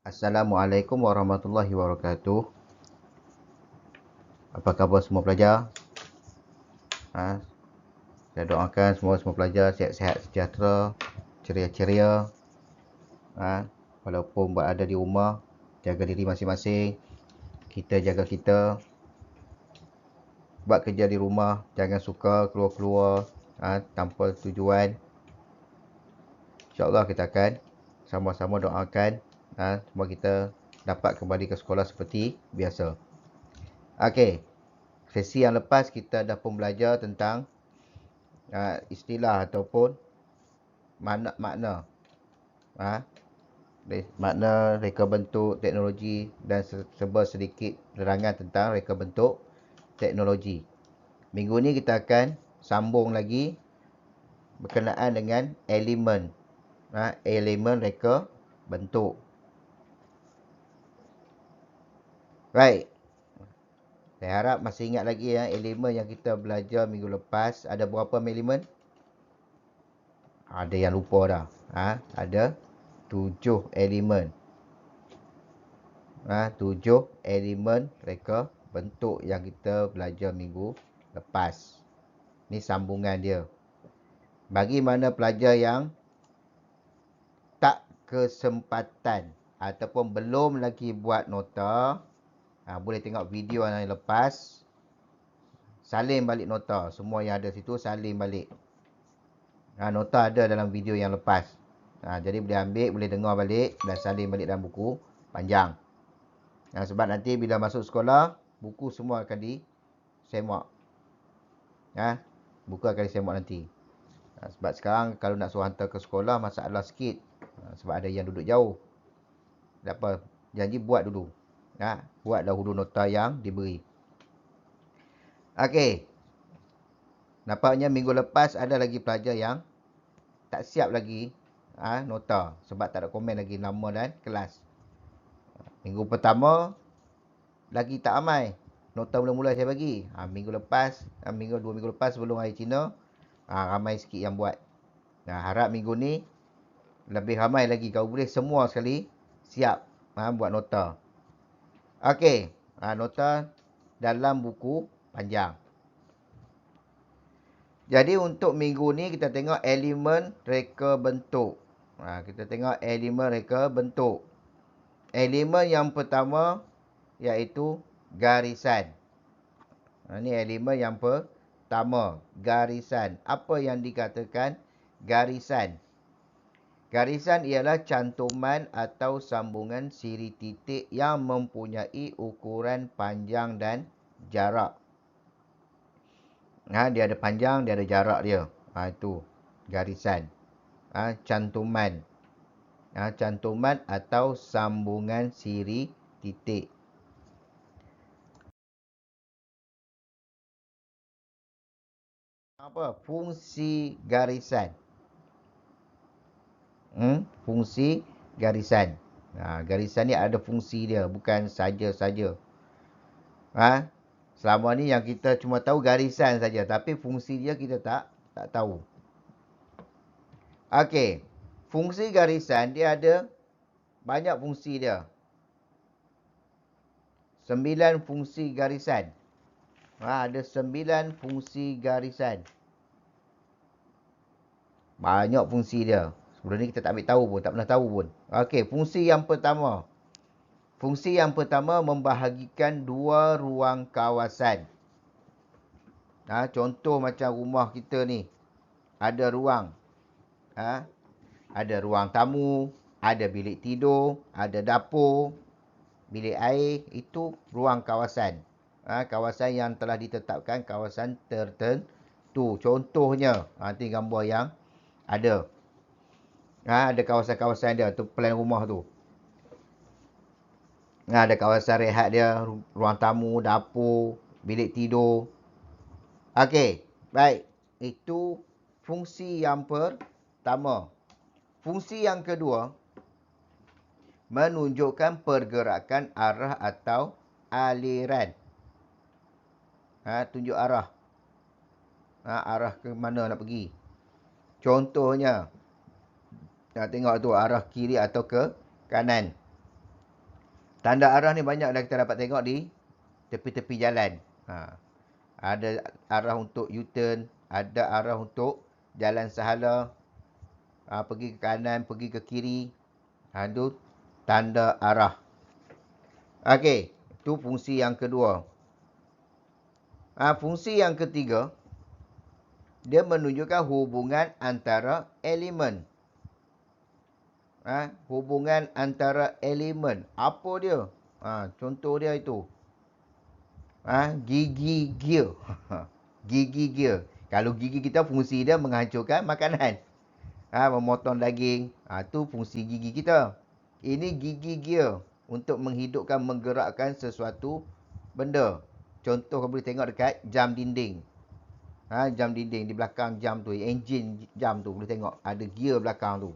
Assalamualaikum warahmatullahi wabarakatuh. Apa khabar semua pelajar? Ha, saya doakan semua pelajar sihat-sihat sejahtera, ceria-ceria. Walaupun berada di rumah, jaga diri masing-masing. Kita jaga kita. Buat kerja di rumah, jangan suka keluar-keluar tanpa tujuan. InsyaAllah kita akan sama-sama doakan semua kita dapat kembali ke sekolah seperti biasa. Okey, sesi yang lepas kita dah pun belajar tentang istilah ataupun makna makna reka bentuk teknologi dan serba sedikit nerangan tentang reka bentuk teknologi. Minggu ni kita akan sambung lagi berkenaan dengan elemen elemen reka bentuk. Baik, saya harap masih ingat lagi elemen yang kita belajar minggu lepas. Ada berapa elemen? Ada yang lupa dah. Ada 7 elemen. 7 elemen reka bentuk yang kita belajar minggu lepas. Ni sambungan dia. Bagi mana pelajar yang tak kesempatan ataupun belum lagi buat nota, boleh tengok video yang lepas. Salin balik nota. Semua yang ada situ salin balik. Nota ada dalam video yang lepas. Jadi boleh ambil, boleh dengar balik dan salin balik dalam buku panjang. Sebab nanti bila masuk sekolah, buku semua akan disemak. Buku akan disemak nanti. Sebab sekarang kalau nak suruh hantar ke sekolah, masalah sikit. Sebab ada yang duduk jauh. Tak apa, janji buat dulu. Buat dahulu nota yang diberi. Okey. Nampaknya minggu lepas ada lagi pelajar yang tak siap lagi nota. Sebab tak ada komen lagi nama dan kelas. Minggu pertama lagi tak ramai. Nota mula-mula saya bagi. Minggu lepas, 2 minggu lepas sebelum hari Cina, ramai sikit yang buat. Harap minggu ni lebih ramai lagi. Kalau boleh semua sekali siap buat nota. Okey, nota dalam buku panjang. Jadi untuk minggu ni kita tengok elemen reka bentuk. Kita tengok elemen reka bentuk. Elemen yang pertama iaitu garisan. Ini elemen yang pertama, garisan. Apa yang dikatakan garisan? Garisan ialah cantuman atau sambungan siri titik yang mempunyai ukuran panjang dan jarak. Dia ada panjang, dia ada jarak dia. Itu garisan. Cantuman. Cantuman atau sambungan siri titik. Apa? Fungsi garisan. Fungsi garisan. Garisan ni ada fungsi dia, bukan saja-saja. Selama ni yang kita cuma tahu garisan saja, tapi fungsi dia kita tak tahu. Okey. Fungsi garisan dia ada banyak fungsi dia. 9 fungsi garisan. Ada 9 fungsi garisan. Banyak fungsi dia. Sebelum ni kita tak ambil tahu pun, tak pernah tahu pun. Okey, fungsi yang pertama. Fungsi yang pertama membahagikan dua ruang kawasan. Contoh macam rumah kita ni. Ada ruang. Ada ruang tamu, ada bilik tidur, ada dapur, bilik air. Itu ruang kawasan. Kawasan yang telah ditetapkan, kawasan tertentu. Contohnya, nanti gambar yang ada. Ada kawasan-kawasan dia, tu plan rumah tu. Ada kawasan rehat dia, ruang tamu, dapur, bilik tidur. Okey, baik. Itu fungsi yang pertama. Fungsi yang kedua, menunjukkan pergerakan arah atau aliran. Tunjuk arah. Arah ke mana nak pergi. Contohnya, tengok tu arah kiri atau ke kanan. Tanda arah ni banyak dah kita dapat tengok di tepi-tepi jalan. Ada arah untuk U-turn, ada arah untuk jalan sahala, pergi ke kanan, pergi ke kiri. Itu tanda arah. Okey, itu fungsi yang kedua. Fungsi yang ketiga, dia menunjukkan hubungan antara elemen. Hubungan antara elemen. Apa dia? Contoh dia itu. Gigi gear. Gigi gear. Kalau gigi kita fungsi dia menghancurkan makanan. Memotong daging. Itu fungsi gigi kita. Ini gigi gear untuk menghidupkan, menggerakkan sesuatu benda. Contoh kau boleh tengok dekat jam dinding. Jam dinding di belakang jam tu, enjin jam tu boleh tengok ada gear belakang tu.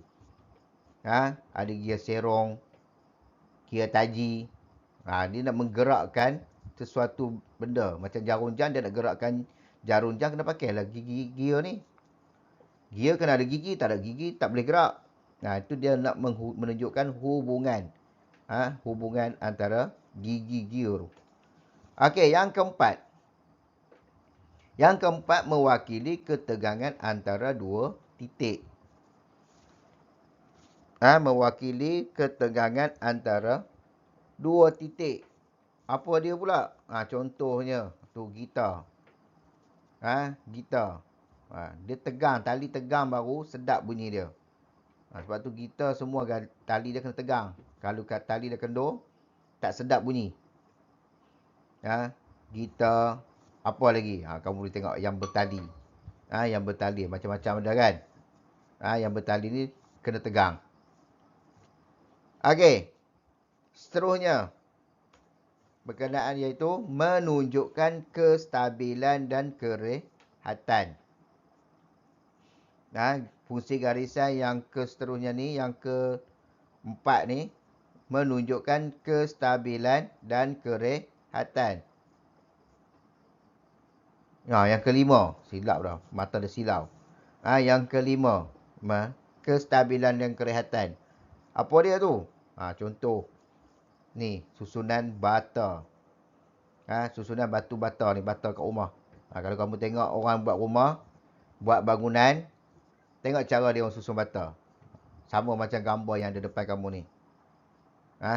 Ada gear serong, gear taji. Dia nak menggerakkan sesuatu benda. Macam jarum jam, dia nak gerakkan jarum jam, kena pakailah gigi gear ni. Gear kena ada gigi, tak ada gigi tak boleh gerak. Itu dia nak menunjukkan hubungan. Hubungan antara gigi gear tu. Okey, yang keempat. Yang keempat mewakili ketegangan antara dua titik. Mewakili ketegangan antara dua titik. Apa dia pula? Contohnya, tu gitar. Gitar. Dia tegang, tali tegang baru sedap bunyi dia. Sebab tu gitar semua tali dia kena tegang. Kalau tali dia kendur, tak sedap bunyi. Gitar. Apa lagi? Kamu boleh tengok yang bertali. Yang bertali. Macam-macam ada kan? Yang bertali ni kena tegang. Okey. Seterusnya. Berkenaan iaitu menunjukkan kestabilan dan kerehatan. Fungsi garisan yang seterusnya ni, yang keempat ni, menunjukkan kestabilan dan kerehatan. Yang kelima, silap dah, mata dia silau. Yang kelima, kestabilan dan kerehatan. Apa dia tu? Contoh, ni susunan bata. Susunan batu bata ni, bata kat rumah. Kalau kamu tengok orang buat rumah, buat bangunan, tengok cara dia orang susun bata. Sama macam gambar yang ada depan kamu ni.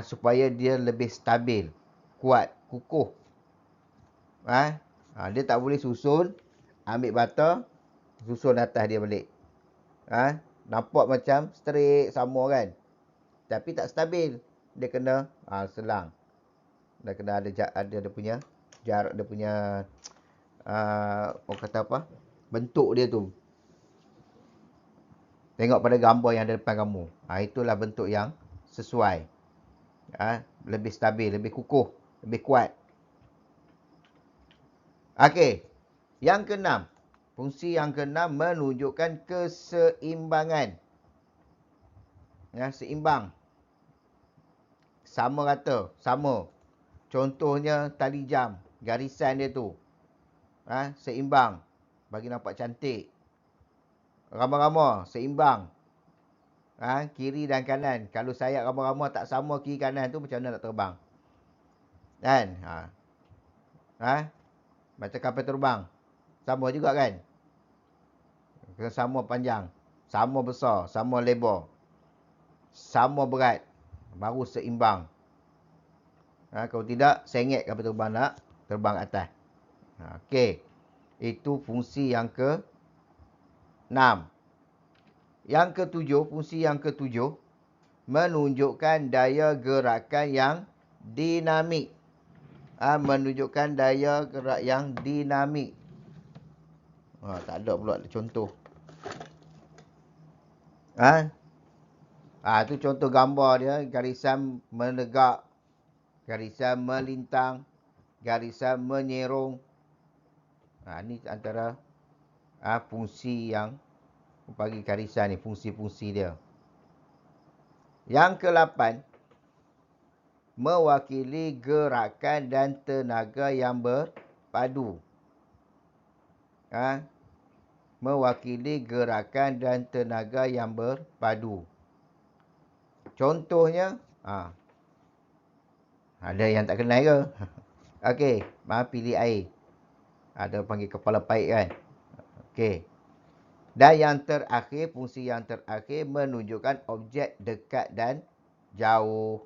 Supaya dia lebih stabil, kuat, kukuh. Dia tak boleh susun, ambil bata, susun atas dia balik. Nampak macam straight, sama kan? Tapi tak stabil. Dia kena selang. Dia kena ada dia punya jarak, dia punya orang kata apa? Bentuk dia tu. Tengok pada gambar yang ada depan kamu. Itulah bentuk yang sesuai. Lebih stabil, lebih kukuh, lebih kuat. Okey. Yang keenam. Fungsi yang keenam menunjukkan keseimbangan. Seimbang. Sama rata, sama. Contohnya tali jam, garisan dia tu. Seimbang. Bagi nampak cantik. Rama-rama, seimbang. Kiri dan kanan. Kalau sayap rama-rama tak sama kiri kanan tu, macam mana nak terbang? Kan? Macam kapal terbang. Sama juga kan? Sama panjang. Sama besar. Sama lebar. Sama berat. Baru seimbang. Kalau tidak, sengit kapal terbang nak terbang atas. Okey. Itu fungsi yang ke-6. Yang ke-7, fungsi yang ke-7 menunjukkan daya gerakan yang dinamik. Menunjukkan daya gerak yang dinamik. Tak ada pula contoh. Itu contoh gambar dia. Garisan menegak, garisan melintang, garisan menyerong. Ini antara fungsi yang bagi garisan ni, fungsi-fungsi dia. Yang ke-8, mewakili gerakan dan tenaga yang berpadu. Mewakili gerakan dan tenaga yang berpadu. Contohnya, Ada yang tak kenal ke? Okey, mari pilih air. Ada panggil kepala paip kan? Okey. Dan yang terakhir, fungsi yang terakhir menunjukkan objek dekat dan jauh.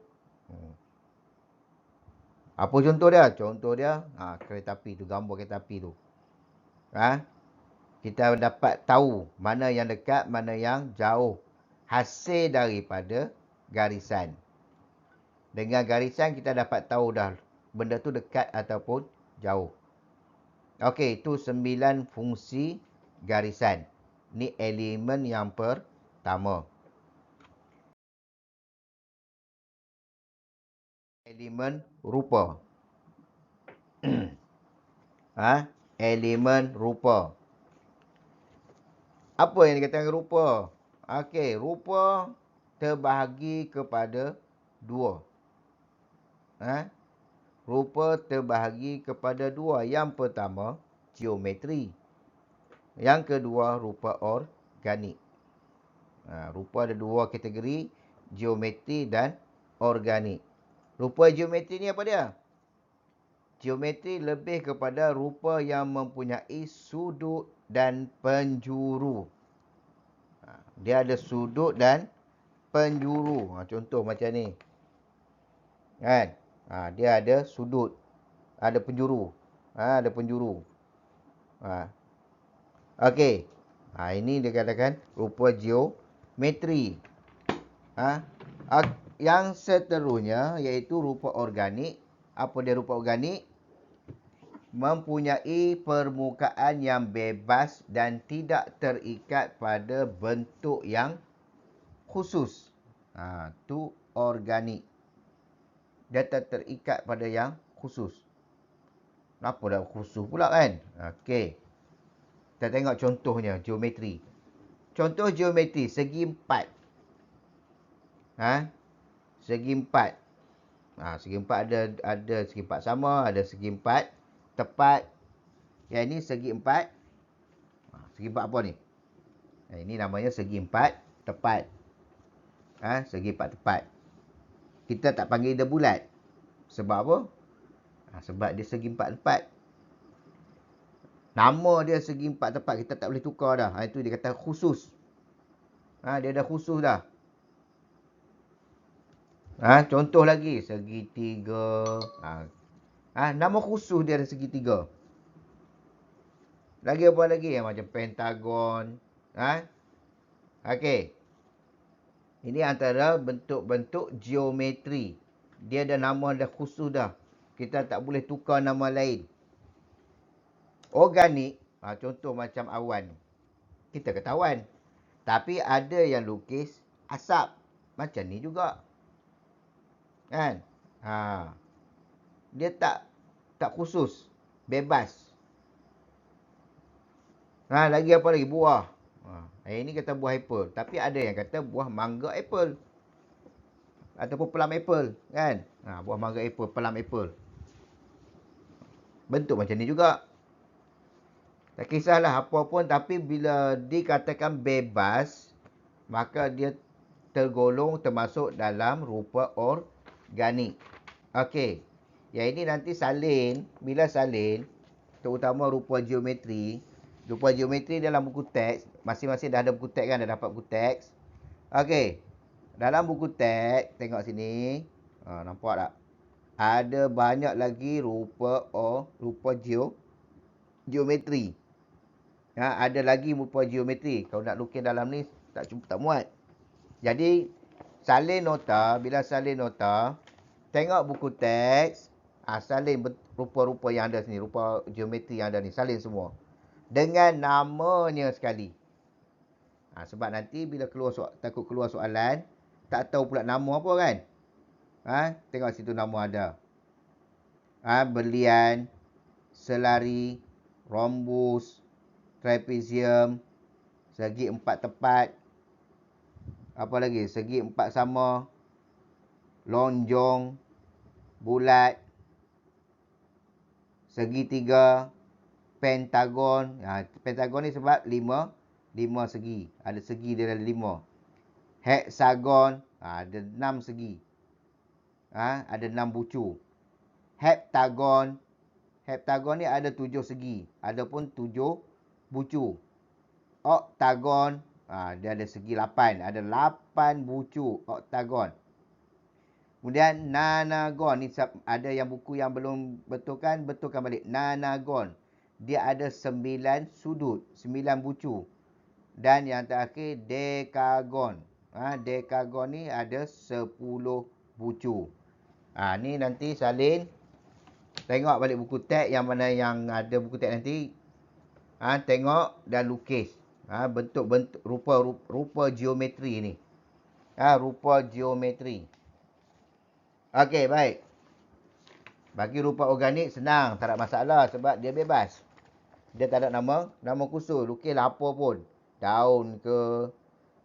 Apa contoh dia? Contoh dia, kereta api tu, gambar kereta api tu. Kita dapat tahu mana yang dekat, mana yang jauh. Hasil daripada garisan. Dengan garisan kita dapat tahu dah benda tu dekat ataupun jauh. Okey, itu 9 fungsi garisan. Ni elemen yang pertama. Elemen rupa. Elemen rupa. Apa yang dikatakan rupa? Okey, rupa terbahagi kepada dua. Rupa terbahagi kepada dua. Yang pertama, geometri. Yang kedua, rupa organik. Rupa ada dua kategori, geometri dan organik. Rupa geometri ni apa dia? Geometri lebih kepada rupa yang mempunyai sudut dan penjuru. Dia ada sudut dan penjuru. Contoh macam ni. Kan? Dia ada sudut, ada penjuru. Ada penjuru. Okey. Ini dikatakan rupa geometri. Yang seterusnya iaitu rupa organik. Apa dia rupa organik? Mempunyai permukaan yang bebas dan tidak terikat pada bentuk yang khusus. Tu organik. Dia tak terikat pada yang khusus. Kenapa dah khusus pula kan? Okey. Kita tengok contohnya, geometri. Contoh geometri, segi empat. Segi empat. Segi empat ada segi empat sama, ada segi empat tepat. Yang ini segi empat. Segi empat apa ni? Ini namanya segi empat tepat. Segi empat tepat. Kita tak panggil dia bulat. Sebab apa? Sebab dia segi empat tepat. Nama dia segi empat tepat, kita tak boleh tukar dah. Itu dia kata khusus. Dia dah khusus dah. Contoh lagi, segitiga. Nama khusus dia ada segitiga. Lagi apa lagi? Macam pentagon. Okey. Ini antara bentuk-bentuk geometri. Dia ada nama dah khusus dah. Kita tak boleh tukar nama lain. Organik, contoh macam awan. Kita ketahuan. Tapi ada yang lukis asap. Macam ni juga. Kan? Dia tak khusus. Bebas. Lagi apa lagi? Buah. Ini kata buah apple. Tapi ada yang kata buah mangga apple. Ataupun plum apple. Kan? Buah mangga apple, plum apple. Bentuk macam ni juga. Tak kisahlah apa pun. Tapi bila dikatakan bebas, maka dia tergolong termasuk dalam rupa organik. Okey. Yang ini nanti salin. Bila salin, terutama rupa geometri. Rupa geometri dalam buku teks. Masing-masing dah ada buku teks kan? Dah dapat buku teks. Okey. Dalam buku teks, tengok sini. Nampak tak? Ada banyak lagi rupa geometri. Ada lagi rupa geometri. Kalau nak lukis dalam ni, tak muat. Jadi, salin nota. Bila salin nota, tengok buku teks. Salin rupa-rupa yang ada sini. Rupa geometri yang ada ni. Salin semua. Dengan namanya sekali. Sebab nanti bila takut keluar soalan, tak tahu pula nama apa kan? Tengok situ nama ada. Berlian, selari, rhombus, trapezium, segi empat tepat. Apa lagi? Segi empat sama, lonjong, bulat, segitiga, pentagon. Pentagon ni sebab lima segi. Ada segi dia ada 5. Heksagon, ada 6 segi. Ada 6 bucu. heptagon. Heptagon ni ada 7 segi. Ada pun 7 bucu. Oktagon, dia ada segi 8. Ada 8 bucu oktagon. Kemudian nanagon ni ada yang buku yang belum betulkan balik. Nanagon. Dia ada 9 sudut, 9 bucu. Dan yang terakhir dekagon. Dekagon ni ada 10 bucu. Ni nanti salin tengok balik buku teks yang mana yang ada buku teks nanti. Tengok dan lukis. Bentuk-bentuk rupa geometri ni. Rupa geometri. Okey, baik. Bagi rupa organik senang, tak ada masalah sebab dia bebas. Dia tak ada nama khusus. Lukislah apa pun. Daun ke,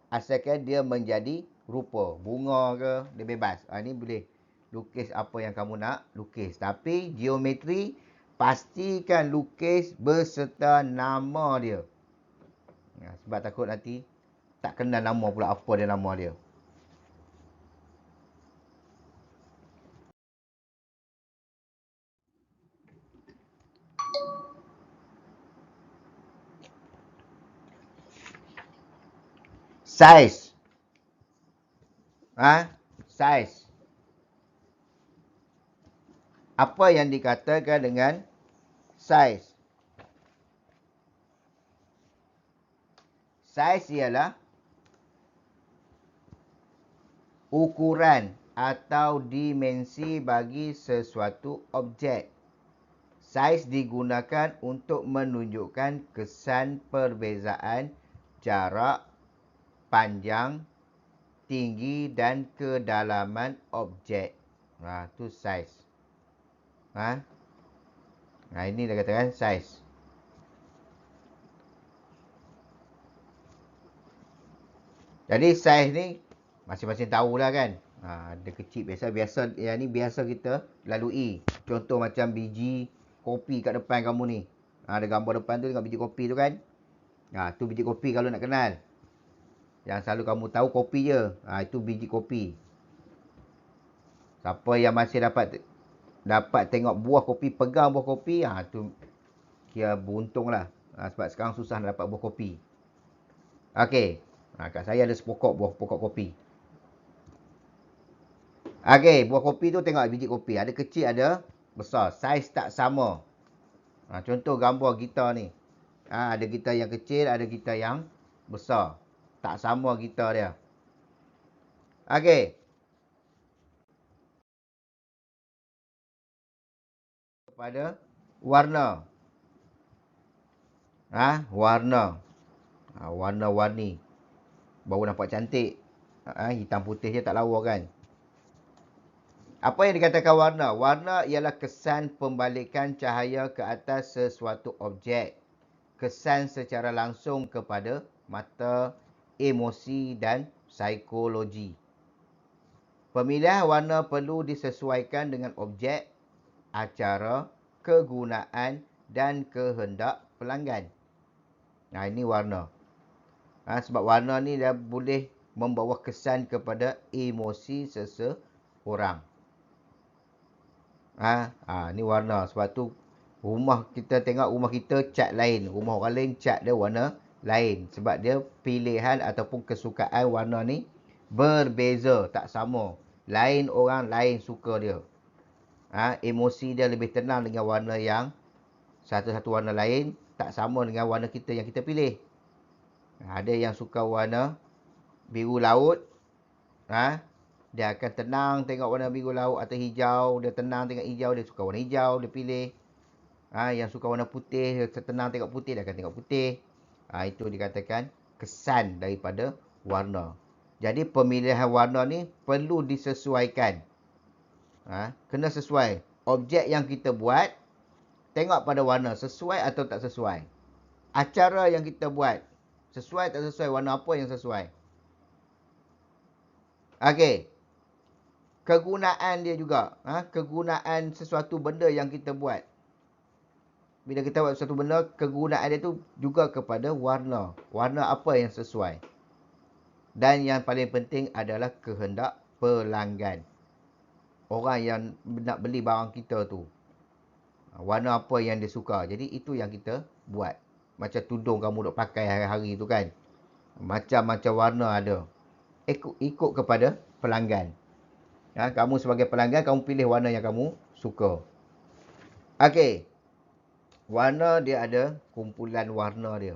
asalkan dia menjadi rupa. Bunga ke, dia bebas. Ni boleh lukis apa yang kamu nak lukis. Tapi geometri, pastikan lukis beserta nama dia. Sebab takut nanti tak kenal nama pula apa dia nama dia. Saiz. Saiz. Apa yang dikatakan dengan saiz? Saiz ialah ukuran atau dimensi bagi sesuatu objek. Saiz digunakan untuk menunjukkan kesan perbezaan jarak, panjang, tinggi dan kedalaman objek. Tu saiz. Ini dia katakan saiz. Jadi saiz ni masing-masing tahulah kan. Ada kecil biasa yang ni biasa kita lalui. Contoh macam biji kopi kat depan kamu ni. Ada gambar depan tu dengan biji kopi tu kan. Tu biji kopi kalau nak kenal. Yang selalu kamu tahu kopi je. Itu biji kopi. Siapa yang masih dapat tengok buah kopi, pegang buah kopi, tu kira beruntung lah. Sebab sekarang susah nak dapat buah kopi. Okey. Kat saya ada sepokok pokok kopi. Okey, buah kopi tu tengok biji kopi. Ada kecil, ada besar. Saiz tak sama. Contoh gambar gitar ni. Ada gitar yang kecil, ada gitar yang besar. Tak sama gitar dia. Okey. Kepada warna. Warna. Warna-warni. Baru nampak cantik. Hitam putih je tak lawa kan. Apa yang dikatakan warna? Warna ialah kesan pembalikan cahaya ke atas sesuatu objek. Kesan secara langsung kepada mata, emosi dan psikologi. Pemilihan warna perlu disesuaikan dengan objek, acara, kegunaan dan kehendak pelanggan. Ini warna. Sebab warna ni dia boleh membawa kesan kepada emosi seseorang. Ni warna. Sebab tu rumah kita tengok rumah kita cat lain. Rumah orang lain cat dia warna lain. Sebab dia pilihan ataupun kesukaan warna ni berbeza. Tak sama. Lain orang lain suka dia. Emosi dia lebih tenang dengan warna yang satu-satu warna lain. Tak sama dengan warna kita yang kita pilih. Ada yang suka warna biru laut. Dia akan tenang tengok warna biru laut atau hijau. Dia tenang tengok hijau. Dia suka warna hijau. Dia pilih. Yang suka warna putih. Dia tenang tengok putih. Dia akan tengok putih. Itu dikatakan kesan daripada warna. Jadi pemilihan warna ni perlu disesuaikan. Kena sesuai. Objek yang kita buat. Tengok pada warna. Sesuai atau tak sesuai. Acara yang kita buat. Sesuai tak sesuai. Warna apa yang sesuai. Okey. Kegunaan dia juga. Kegunaan sesuatu benda yang kita buat. Bila kita buat sesuatu benda, kegunaan dia tu juga kepada warna. Warna apa yang sesuai. Dan yang paling penting adalah kehendak pelanggan. orang yang nak beli barang kita tu. Warna apa yang dia suka. Jadi itu yang kita buat. Macam tudung kamu duk pakai hari-hari tu kan. Macam-macam warna ada. Ikut kepada pelanggan. Kamu sebagai pelanggan, kamu pilih warna yang kamu suka. Okey. Warna dia ada kumpulan warna dia.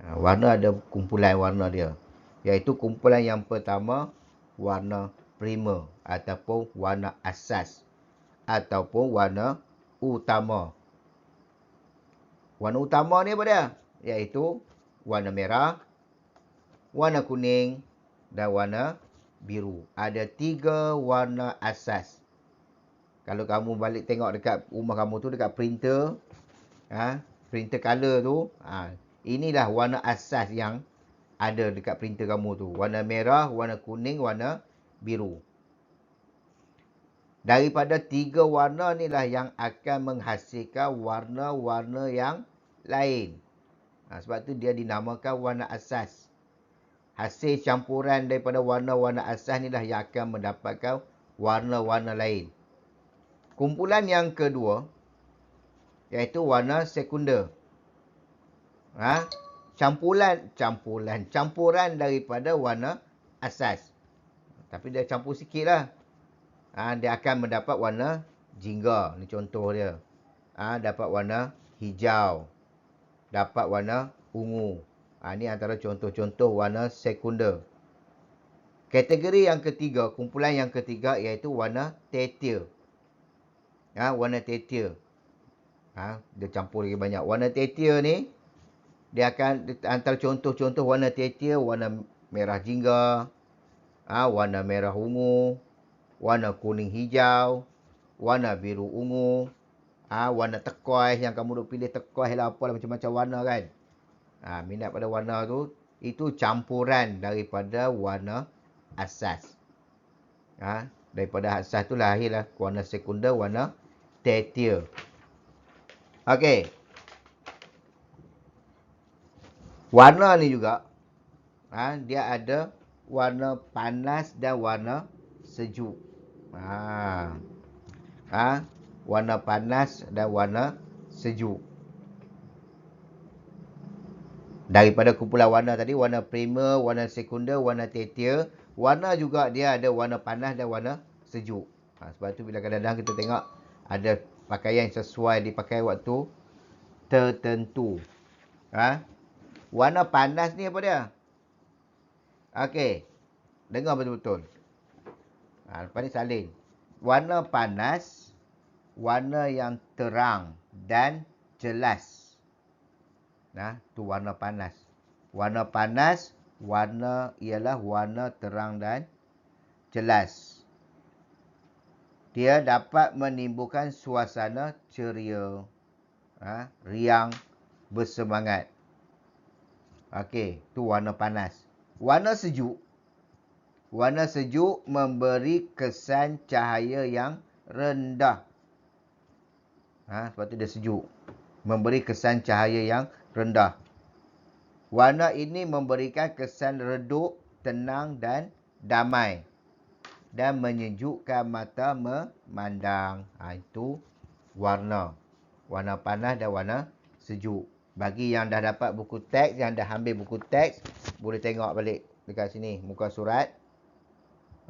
Warna ada kumpulan warna dia. Iaitu kumpulan yang pertama, warna primer ataupun warna asas. Ataupun warna utama. Warna utama ni apa dia? Iaitu warna merah, warna kuning dan warna biru. Ada 3 warna asas. Kalau kamu balik tengok dekat rumah kamu tu, dekat printer, printer color tu, inilah warna asas yang ada dekat printer kamu tu. Warna merah, warna kuning, warna biru. Daripada 3 warna inilah yang akan menghasilkan warna-warna yang lain. Sebab tu dia dinamakan warna asas. Hasil campuran daripada warna-warna asas inilah yang akan mendapatkan warna-warna lain. Kumpulan yang kedua, iaitu warna sekunder. Campuran daripada warna asas. Tapi dia campur sikit lah. Dia akan mendapat warna jingga. Ni contoh dia. Dapat warna hijau. Dapat warna ungu. Ini antara contoh-contoh warna sekunder. Kategori yang ketiga, kumpulan yang ketiga iaitu warna tertier. Warna tertier. Dia campur lagi banyak. Warna tertier ni, dia akan antara contoh-contoh warna tertier, warna merah jingga, warna merah ungu, warna kuning hijau, warna biru ungu, warna turquoise yang kamu duk pilih turquoise lah apalah macam-macam warna kan. Minat pada warna tu, itu campuran daripada warna asas. Daripada asas tu lahirlah warna sekunder, warna tertier. Okey. Warna ni juga, dia ada warna panas dan warna sejuk. Warna panas dan warna sejuk. Daripada kumpulan warna tadi, warna primer, warna sekunder, warna tertier. Warna juga dia ada warna panas dan warna sejuk. Sebab tu bila kadang-kadang kita tengok ada pakaian yang sesuai dipakai waktu tertentu. Warna panas ni apa dia? Okey. Dengar betul-betul. Lepas ni salin. Warna panas, warna yang terang dan jelas. Tu warna panas. Warna panas, ialah warna terang dan jelas. Dia dapat menimbulkan suasana ceria, riang, bersemangat. Okey, tu warna panas. Warna sejuk. Warna sejuk memberi kesan cahaya yang rendah. Sebab tu dia sejuk. Memberi kesan cahaya yang rendah. Warna ini memberikan kesan redup, tenang dan damai. Dan menyejukkan mata memandang. Itu warna. Warna panas dan warna sejuk. Bagi yang dah dapat buku teks, yang dah ambil buku teks, boleh tengok balik dekat sini. Muka surat.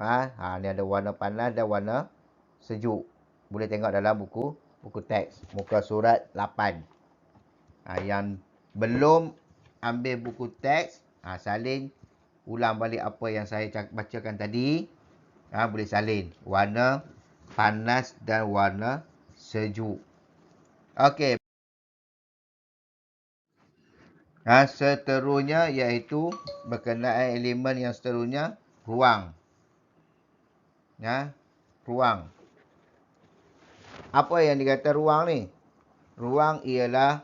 Ni ada warna panas dan warna sejuk. Boleh tengok dalam buku teks. Muka surat 8. Yang belum ambil buku teks, salin ulang balik apa yang saya bacakan tadi. Boleh salin. Warna panas dan warna sejuk. Okey. Seterusnya iaitu berkenaan elemen yang seterusnya, ruang. Ruang. Apa yang dikata ruang ni? Ruang ialah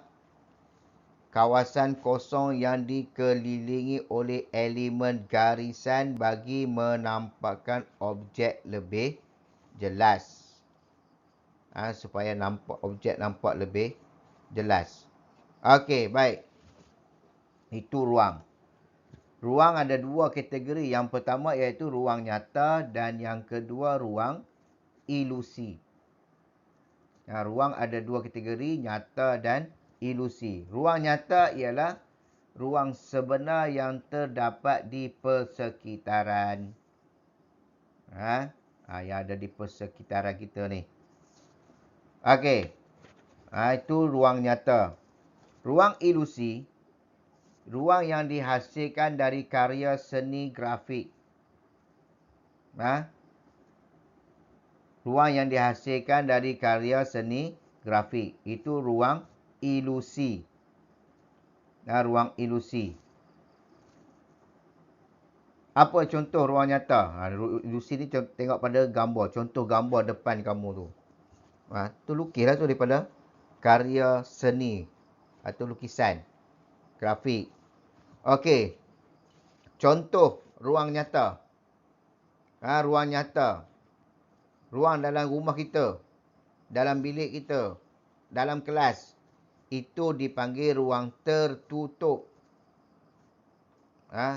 kawasan kosong yang dikelilingi oleh elemen garisan bagi menampakkan objek lebih jelas. Supaya objek nampak lebih jelas. Okey, baik. Itu ruang. Ruang ada dua kategori. Yang pertama iaitu ruang nyata dan yang kedua ruang ilusi. Ruang ada dua kategori, nyata dan ilusi. Ruang nyata ialah ruang sebenar yang terdapat di persekitaran. Yang ada di persekitaran kita ni. Okey. Itu ruang nyata. Ruang ilusi, ruang yang dihasilkan dari karya seni grafik. Ruang yang dihasilkan dari karya seni grafik. Itu ruang ilusi. Ruang ilusi. Apa contoh ruang nyata? Ilusi ni tengok pada gambar. Contoh gambar depan kamu tu. Tu lukis lah tu daripada karya seni atau lukisan grafik. Okey. Contoh ruang nyata. Ruang nyata. Ruang dalam rumah kita, dalam bilik kita, dalam kelas. Itu dipanggil ruang tertutup.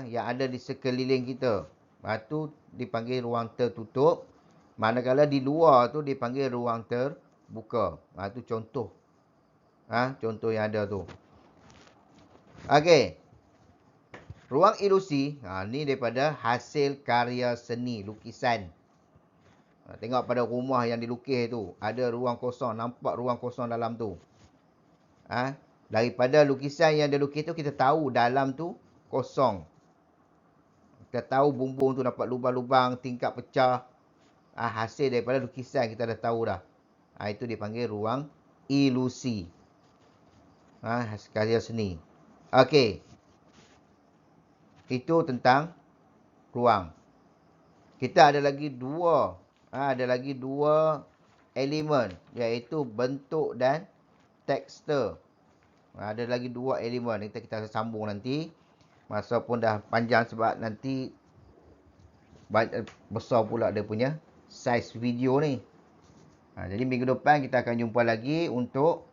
Yang ada di sekeliling kita. Itu dipanggil ruang tertutup. Manakala di luar tu dipanggil ruang terbuka. Itu contoh. Contoh yang ada tu. Okey. Ruang ilusi. Ni daripada hasil karya seni, lukisan. Tengok pada rumah yang dilukis tu. Ada ruang kosong. Nampak ruang kosong dalam tu. Daripada lukisan yang dilukis tu, kita tahu dalam tu kosong. Kita tahu bumbung tu dapat lubang-lubang, tingkap pecah. Hasil daripada lukisan kita dah tahu dah. Itu dipanggil ruang ilusi. Karya seni. Okey. Itu tentang ruang. Kita ada lagi dua. Ada lagi dua elemen. Iaitu bentuk dan tekstur. Ada lagi dua elemen. Kita sambung nanti. Masa pun dah panjang sebab nanti besar pula dia punya saiz video ni. Jadi minggu depan kita akan jumpa lagi untuk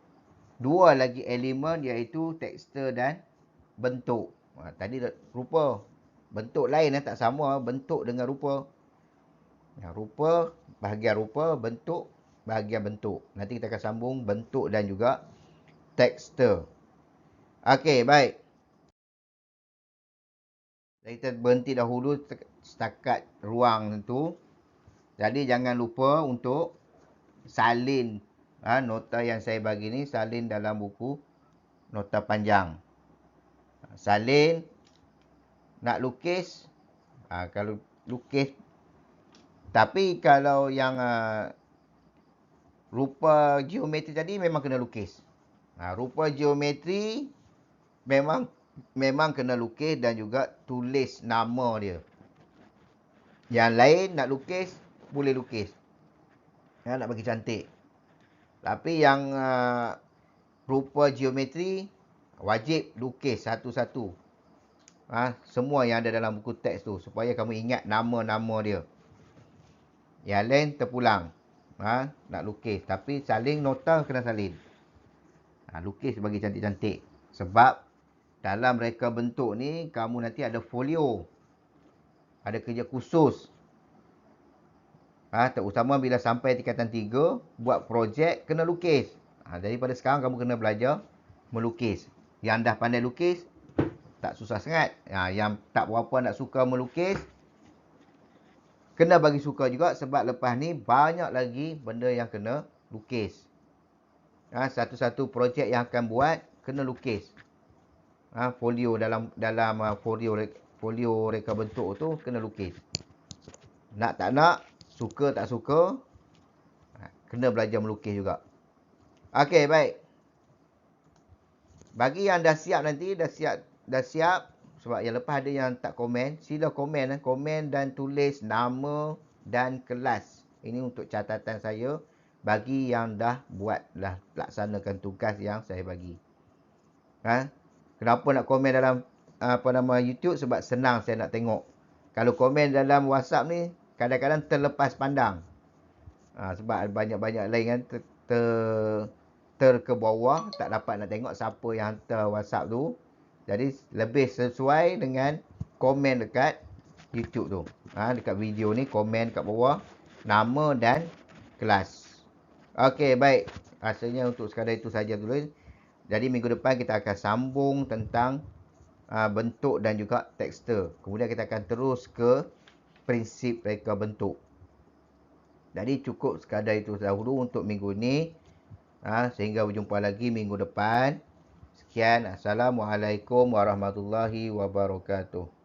dua lagi elemen iaitu tekstur dan bentuk. Tadi rupa. Bentuk lain tak sama bentuk dengan rupa. Rupa, bahagian rupa, bentuk, bahagian bentuk. Nanti kita akan sambung bentuk dan juga tekstur. Okey, baik. Kita berhenti dahulu setakat ruang tu. Jadi jangan lupa untuk salin nota yang saya bagi ni, salin dalam buku nota panjang. Salin, nak lukis, kalau lukis, tapi kalau yang rupa geometri tadi memang kena lukis. Rupa geometri memang kena lukis dan juga tulis nama dia. Yang lain nak lukis, boleh lukis. Nak bagi cantik. Tapi yang rupa geometri, wajib lukis satu-satu. Semua yang ada dalam buku teks tu. Supaya kamu ingat nama-nama dia. Yang lain terpulang. Nak lukis. Tapi salin nota kena salin. Lukis bagi cantik-cantik. Sebab dalam reka bentuk ni, kamu nanti ada folio. Ada kerja khusus. Terutama bila sampai tingkatan 3, buat projek, kena lukis. Daripada sekarang kamu kena belajar melukis. Yang dah pandai lukis, tak susah sangat. Yang tak berapa nak suka melukis, kena bagi suka juga sebab lepas ni banyak lagi benda yang kena lukis. Satu-satu projek yang akan buat, kena lukis. Folio dalam folio reka bentuk tu kena lukis. Nak tak nak, suka tak suka, kena belajar melukis juga. Okey, baik. Bagi yang dah siap nanti, dah siap. Sebab yang lepas ada yang tak komen, sila komen. Komen dan tulis nama dan kelas. Ini untuk catatan saya bagi yang dah laksanakan tugas yang saya bagi. Kenapa nak komen dalam YouTube? Sebab senang saya nak tengok. Kalau komen dalam WhatsApp ni, kadang-kadang terlepas pandang. Sebab banyak-banyak lain kan ke bawah, tak dapat nak tengok siapa yang hantar WhatsApp tu. Jadi lebih sesuai dengan komen dekat YouTube tu. Dekat video ni komen kat bawah nama dan kelas. Okey, baik. Rasanya untuk sekadar itu saja tulis. Jadi minggu depan kita akan sambung tentang bentuk dan juga tekstur. Kemudian kita akan terus ke prinsip reka bentuk. Jadi cukup sekadar itu dahulu untuk minggu ni. Sehingga berjumpa lagi minggu depan. Sekian. Assalamualaikum warahmatullahi wabarakatuh.